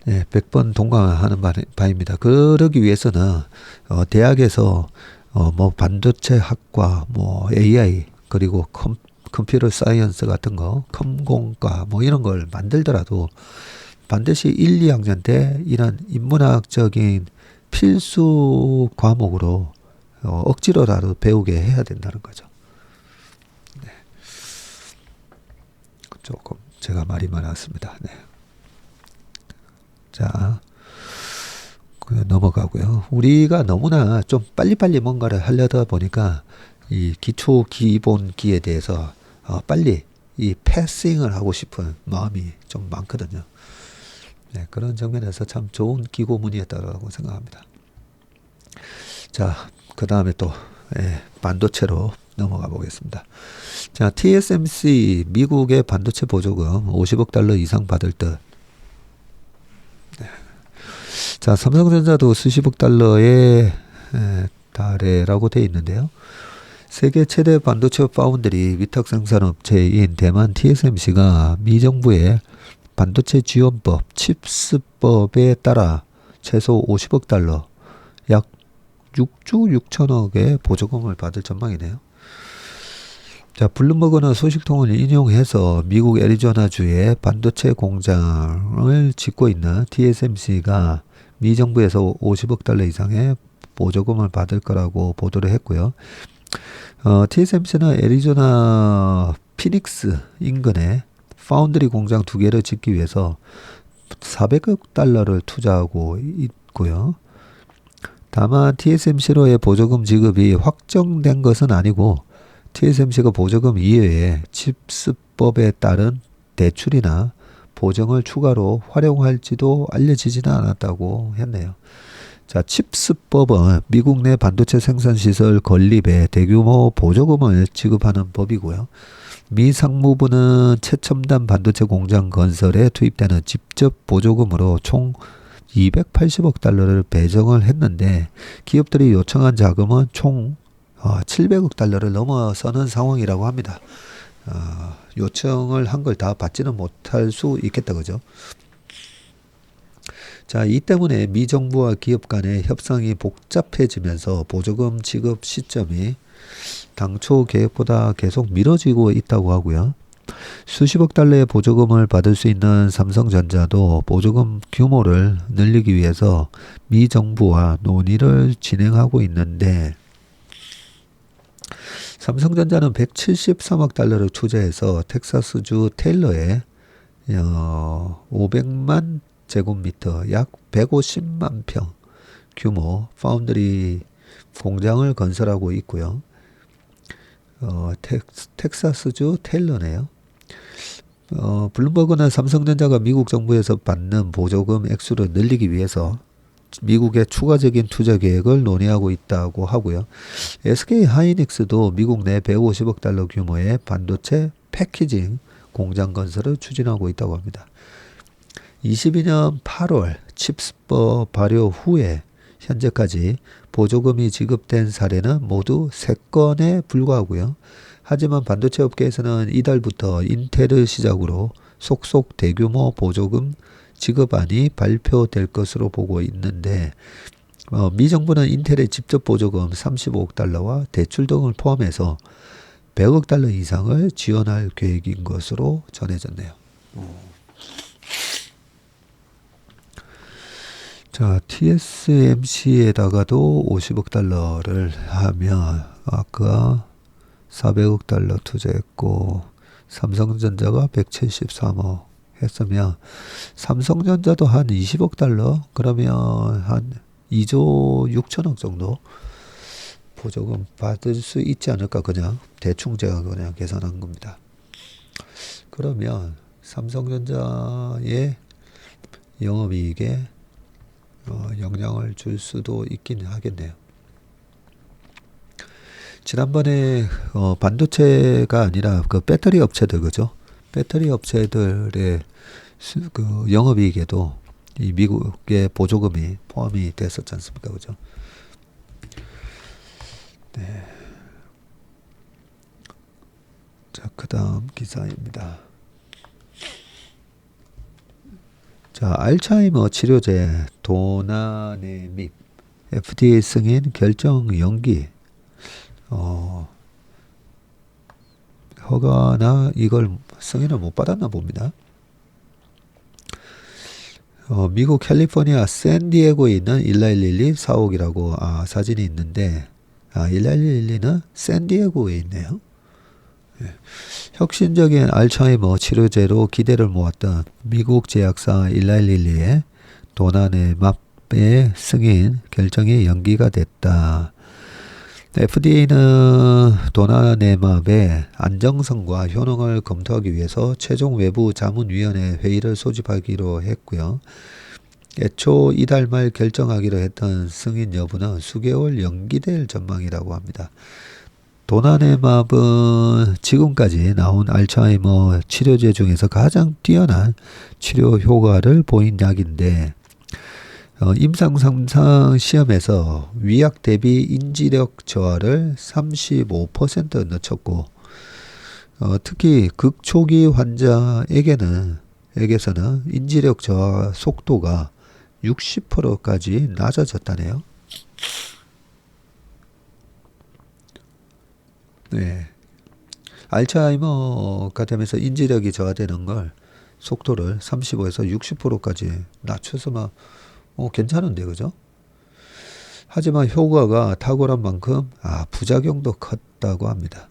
네, 100번 동감하는 바입니다. 그러기 위해서는 대학에서 뭐 반도체 학과, 뭐 AI 그리고 컴퓨터 사이언스 같은 거, 컴공과 뭐 이런 걸 만들더라도 반드시 1, 2학년 때 이런 인문학적인 필수 과목으로 억지로라도 배우게 해야 된다는 거죠. 네. 조금 제가 말이 많았습니다. 네. 자, 넘어가고요. 우리가 너무나 좀 빨리빨리 뭔가를 하려다 보니까 이 기초 기본기에 대해서 빨리 이 패싱을 하고 싶은 마음이 좀 많거든요. 네, 그런 정면에서 참 좋은 기고문이었다고 생각합니다. 자, 그 다음에 또 반도체로 넘어가 보겠습니다. 자, TSMC 미국의 반도체 보조금 $50억 이상 받을 듯. 네. 자, 삼성전자도 수십억 달러의 달해라고 되어 있는데요. 세계 최대 반도체 파운드리 위탁 생산업체인 대만 TSMC가 미 정부의 반도체 지원법, 칩스법에 따라 최소 50억 달러, 약 6조 6천억의 보조금을 받을 전망이네요. 자, 블룸버그는 소식통을 인용해서 미국 애리조나주에 반도체 공장을 짓고 있는 TSMC가 미 정부에서 50억 달러 이상의 보조금을 받을 거라고 보도를 했고요. TSMC는 애리조나 피닉스 인근에 파운드리 공장 2개를 짓기 위해서 400억 달러를 투자하고 있고요. 다만 TSMC로의 보조금 지급이 확정된 것은 아니고 TSMC가 보조금 이외에 칩스법에 따른 대출이나 보증을 추가로 활용할지도 알려지지는 않았다고 했네요. 자, 칩스법은 미국 내 반도체 생산시설 건립에 대규모 보조금을 지급하는 법이고요. 미 상무부는 최첨단 반도체 공장 건설에 투입되는 직접 보조금으로 총 280억 달러를 배정을 했는데 기업들이 요청한 자금은 총 700억 달러를 넘어서는 상황이라고 합니다. 요청을 한 걸 다 받지는 못할 수 있겠다, 그죠? 자, 이 때문에 미 정부와 기업 간의 협상이 복잡해지면서 보조금 지급 시점이 당초 계획보다 계속 미뤄지고 있다고 하고요. 수십억 달러의 보조금을 받을 수 있는 삼성전자도 보조금 규모를 늘리기 위해서 미 정부와 논의를 진행하고 있는데 삼성전자는 173억 달러를 투자해서 텍사스주 테일러에 500만 제곱미터 약 150만 평 규모 파운드리 공장을 건설하고 있고요. 텍사스주 테일러네요. 블룸버그는 삼성전자가 미국 정부에서 받는 보조금 액수를 늘리기 위해서 미국의 추가적인 투자 계획을 논의하고 있다고 하고요. SK 하이닉스도 미국 내 150억 달러 규모의 반도체 패키징 공장 건설을 추진하고 있다고 합니다. 22년 8월 칩스법 발효 후에 현재까지 보조금이 지급된 사례는 모두 3건에 불과하고요. 하지만 반도체 업계에서는 이달부터 인텔을 시작으로 속속 대규모 보조금 지급안이 발표될 것으로 보고 있는데 미 정부는 인텔의 직접 보조금 35억 달러와 대출 등을 포함해서 100억 달러 이상을 지원할 계획인 것으로 전해졌네요. 자, TSMC에다가도 50억 달러를 하면 아까 400억 달러 투자했고 삼성전자가 173억 했으면 삼성전자도 한 20억 달러 그러면 한 2조 6천억 정도 보조금 받을 수 있지 않을까. 그냥 대충 제가 그냥 계산한 겁니다. 그러면 삼성전자의 영업이익에 영향을 줄 수도 있긴 하겠네요. 지난번에 반도체가 아니라 그 배터리 업체들, 그죠? 배터리 업체들의 그 영업이익에도 이 미국의 보조금이 포함이 됐었지 않습니까, 그죠? 네. 자, 그다음 기사입니다. 자, 알츠하이머 치료제 도나네밉 FDA 승인 결정 연기. 허가나 이걸 승인을 못 받았나 봅니다. 미국 캘리포니아 샌디에고에 있는 일라일릴리 사옥이라고 사진이 있는데 일라일릴리는 샌디에고에 있네요. 예. 혁신적인 알츠하이머 치료제로 기대를 모았던 미국 제약사 일라일릴리의 도나네맙의 승인 결정이 연기가 됐다. FDA는 도나네맙의 안정성과 효능을 검토하기 위해서 최종 외부 자문위원회 회의를 소집하기로 했고요. 애초 이달 말 결정하기로 했던 승인 여부는 수개월 연기될 전망이라고 합니다. 도나네맙은 지금까지 나온 알츠하이머 치료제 중에서 가장 뛰어난 치료 효과를 보인 약인데 임상 3상 시험에서 위약 대비 인지력 저하를 35% 늦췄고, 특히 극초기 환자에게서는 인지력 저하 속도가 60%까지 낮아졌다네요. 네. 알츠하이머가 되면서 인지력이 저하되는 걸 속도를 35에서 60%까지 낮춰서 막 괜찮은데 그죠? 하지만 효과가 탁월한 만큼 부작용도 컸다고 합니다.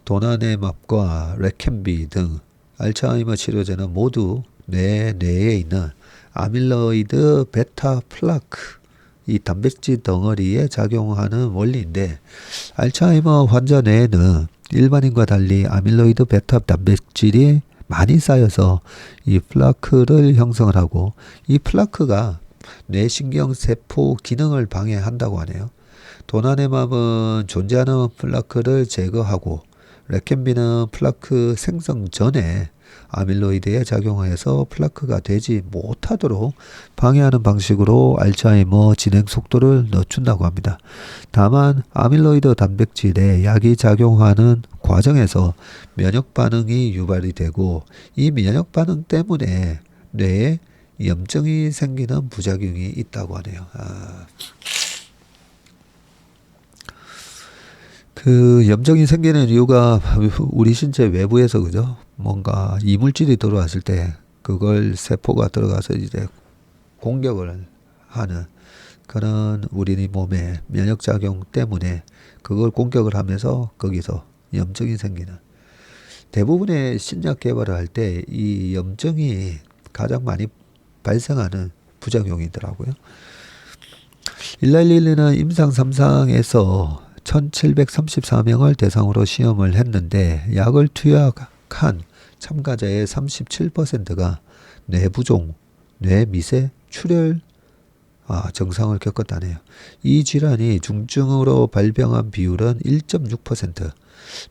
도나네맙과 레켐비 등 알츠하이머 치료제는 모두 뇌에 있는 아밀로이드 베타 플라크 이 단백질 덩어리에 작용하는 원리인데, 알츠하이머 환자 뇌에는 일반인과 달리 아밀로이드 베타 단백질이 많이 쌓여서 이 플라크를 형성을 하고, 이 플라크가 뇌신경세포 기능을 방해한다고 하네요. 도나네맙은 존재하는 플라크를 제거하고, 레켐비는 플라크 생성 전에 아밀로이드에 작용해서 플라크가 되지 못하도록 방해하는 방식으로 알츠하이머 진행 속도를 늦춘다고 합니다. 다만 아밀로이드 단백질에 약이 작용하는 과정에서 면역 반응이 유발이 되고, 이 면역 반응 때문에 뇌에 염증이 생기는 부작용이 있다고 하네요. 그 염증이 생기는 이유가 우리 신체 외부에서 그죠? 뭔가 이물질이 들어왔을 때 그걸 세포가 들어가서 이제 공격을 하는 그런 우리 몸의 면역작용 때문에 그걸 공격을 하면서 거기서 염증이 생기는, 대부분의 신약 개발을 할 때 이 염증이 가장 많이 발생하는 부작용이더라고요. 1111은 임상 3상에서 1734명을 대상으로 시험을 했는데, 약을 투약한 참가자의 37%가 뇌부종, 뇌미세, 출혈 증상을 겪었다네요. 이 질환이 중증으로 발병한 비율은 1.6%,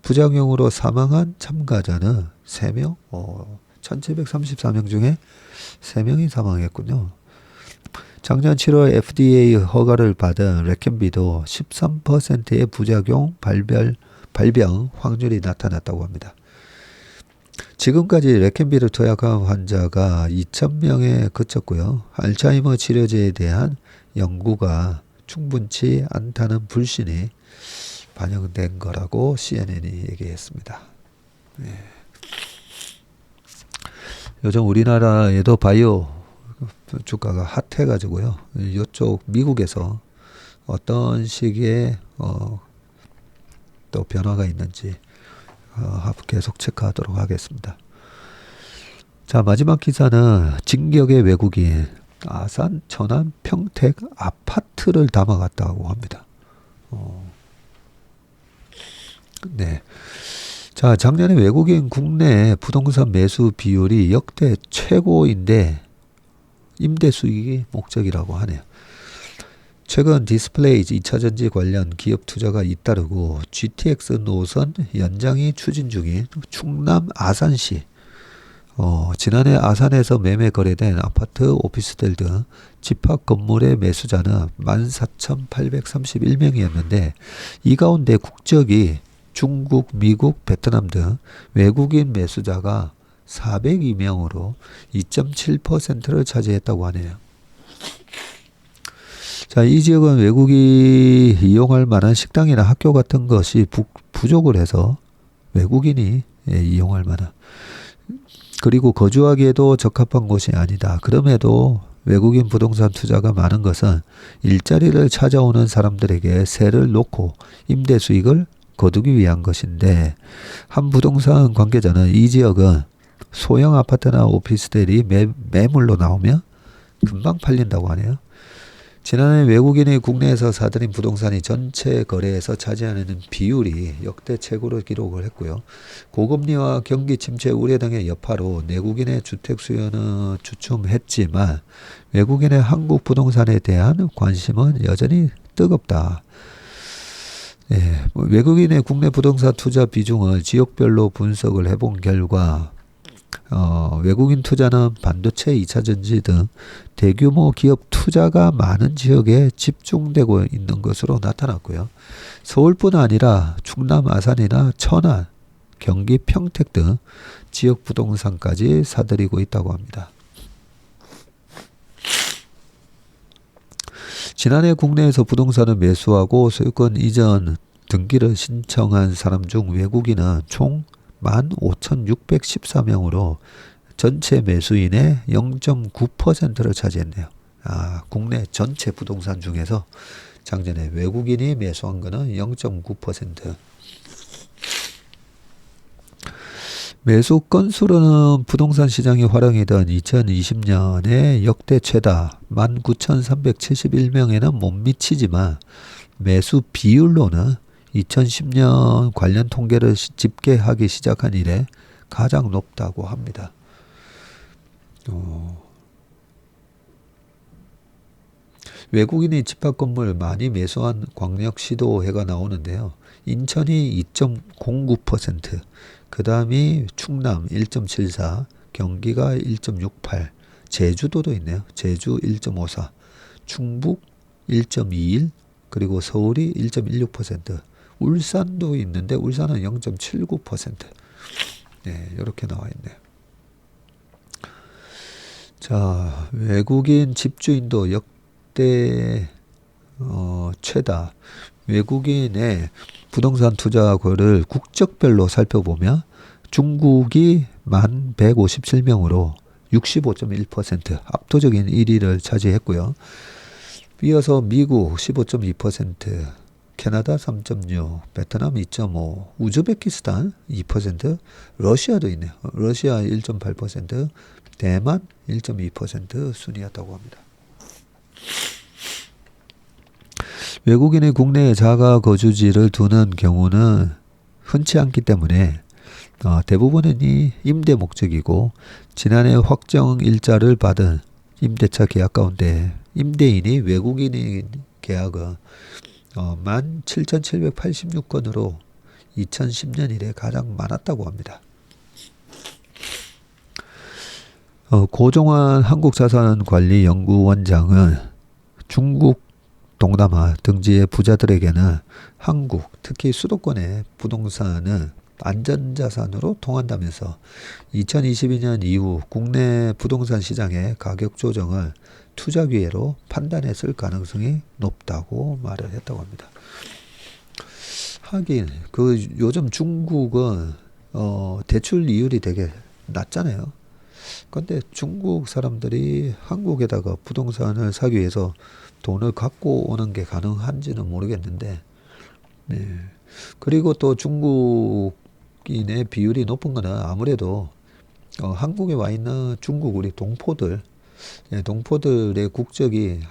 부작용으로 사망한 참가자는 3명, 1734명 중에 3명이 사망했군요. 작년 7월 FDA 허가를 받은 레켐비도 13%의 부작용 발병 확률이 나타났다고 합니다. 지금까지 레켐비를 투약한 환자가 2,000명에 그쳤고요. 알츠하이머 치료제에 대한 연구가 충분치 않다는 불신이 반영된 거라고 CNN이 얘기했습니다. 네. 요즘 우리나라에도 바이오 주가가 핫해가지고요. 이쪽 미국에서 어떤 시기에 또 변화가 있는지 계속 체크하도록 하겠습니다. 자, 마지막 기사는 진격의 외국인, 아산, 천안, 평택 아파트를 담아갔다고 합니다. 네. 자, 작년에 외국인 국내 부동산 매수 비율이 역대 최고인데 임대 수익이 목적이라고 하네요. 최근 디스플레이 2차전지 관련 기업 투자가 잇따르고 GTX 노선 연장이 추진 중인 충남 아산시, 지난해 아산에서 매매 거래된 아파트, 오피스텔 등 집합 건물의 매수자는 14,831명이었는데 이 가운데 국적이 중국, 미국, 베트남 등 외국인 매수자가 402명으로 2.7%를 차지했다고 하네요. 자, 이 지역은 외국인이 이용할 만한 식당이나 학교 같은 것이 부족을 해서 외국인이 이용할 만한, 그리고 거주하기에도 적합한 곳이 아니다. 그럼에도 외국인 부동산 투자가 많은 것은 일자리를 찾아오는 사람들에게 세를 놓고 임대 수익을 거두기 위한 것인데, 한 부동산 관계자는 이 지역은 소형 아파트나 오피스텔이 매물로 나오면 금방 팔린다고 하네요. 지난해 외국인이 국내에서 사들인 부동산이 전체 거래에서 차지하는 비율이 역대 최고로 기록을 했고요. 고금리와 경기 침체 우려 등의 여파로 내국인의 주택 수요는 주춤했지만 외국인의 한국 부동산에 대한 관심은 여전히 뜨겁다. 외국인의 국내 부동산 투자 비중을 지역별로 분석을 해본 결과 외국인 투자는 반도체, 2차 전지 등 대규모 기업 투자가 많은 지역에 집중되고 있는 것으로 나타났고요. 서울뿐 아니라 충남 아산이나 천안, 경기 평택 등 지역 부동산까지 사들이고 있다고 합니다. 지난해 국내에서 부동산을 매수하고 소유권 이전 등기를 신청한 사람 중 외국인은 총 15,614명으로 전체 매수인의 0.9%를 차지했네요. 국내 전체 부동산 중에서 작년에 외국인이 매수한 거는 0.9%. 매수 건수로는 부동산 시장이 활용이던 2020년에 역대 최다 19,371명에는 못 미치지만 매수 비율로는 2010년 관련 통계를 집계하기 시작한 이래 가장 높다고 합니다. 외국인이 집합건물 많이 매수한 광역시도회가 나오는데요. 인천이 2.09%, 그 다음이 충남 1.74, 경기가 1.68, 제주도도 있네요. 제주 1.54, 충북 1.21, 그리고 서울이 1.16%, 울산도 있는데 울산은 0.79%. 네, 이렇게 나와 있네요. 자, 외국인 집주인도 역대 최다. 외국인의 부동산 투자거를 국적별로 살펴보면 중국이 1157명으로 65.1% 압도적인 1위를 차지했고요. 이어서 미국 15.2%, 캐나다 3.6%, 베트남 2.5%, 우즈베키스탄 2%, 러시아도 있네요. 러시아 1.8%, 대만 1.2% 순이었다고 합니다. 외국인이 국내에 자가 거주지를 두는 경우는 흔치 않기 때문에 대부분이 임대 목적이고 지난해 확정 일자를 받은 임대차 계약 가운데 임대인이 외국인인 계약은 17,786건으로 2010년 이래 가장 많았다고 합니다. 고종환 한국자산관리연구원장은 중국, 동남아 등지의 부자들에게는 한국, 특히 수도권의 부동산은 안전자산으로 통한다면서 2022년 이후 국내 부동산 시장의 가격 조정을 투자 기회로 판단했을 가능성이 높다고 말을 했다고 합니다. 하긴 요즘 중국은 대출 이율이 되게 낮잖아요. 근데 중국 사람들이 한국에다가 부동산을 사기 위해서 돈을 갖고 오는 게 가능한지는 모르겠는데, 네. 그리고 또 중국인의 비율이 높은 거는 아무래도 한국에 와 있는 중국 우리 동포들, 동포들의 국적이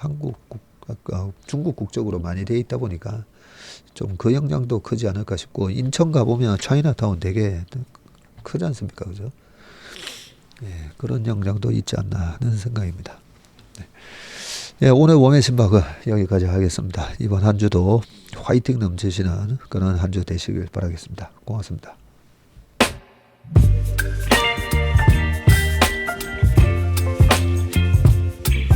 중국 국적으로 많이 돼 있다 보니까 좀 그 영향도 크지 않을까 싶고, 인천 가보면 차이나타운 되게 크지 않습니까? 그죠? 예, 그런 영향도 있지 않나 하는 생각입니다. 네. 예, 오늘 웜의 신박은 여기까지 하겠습니다. 이번 한 주도 화이팅 넘치시는 그런 한 주 되시길 바라겠습니다. 고맙습니다.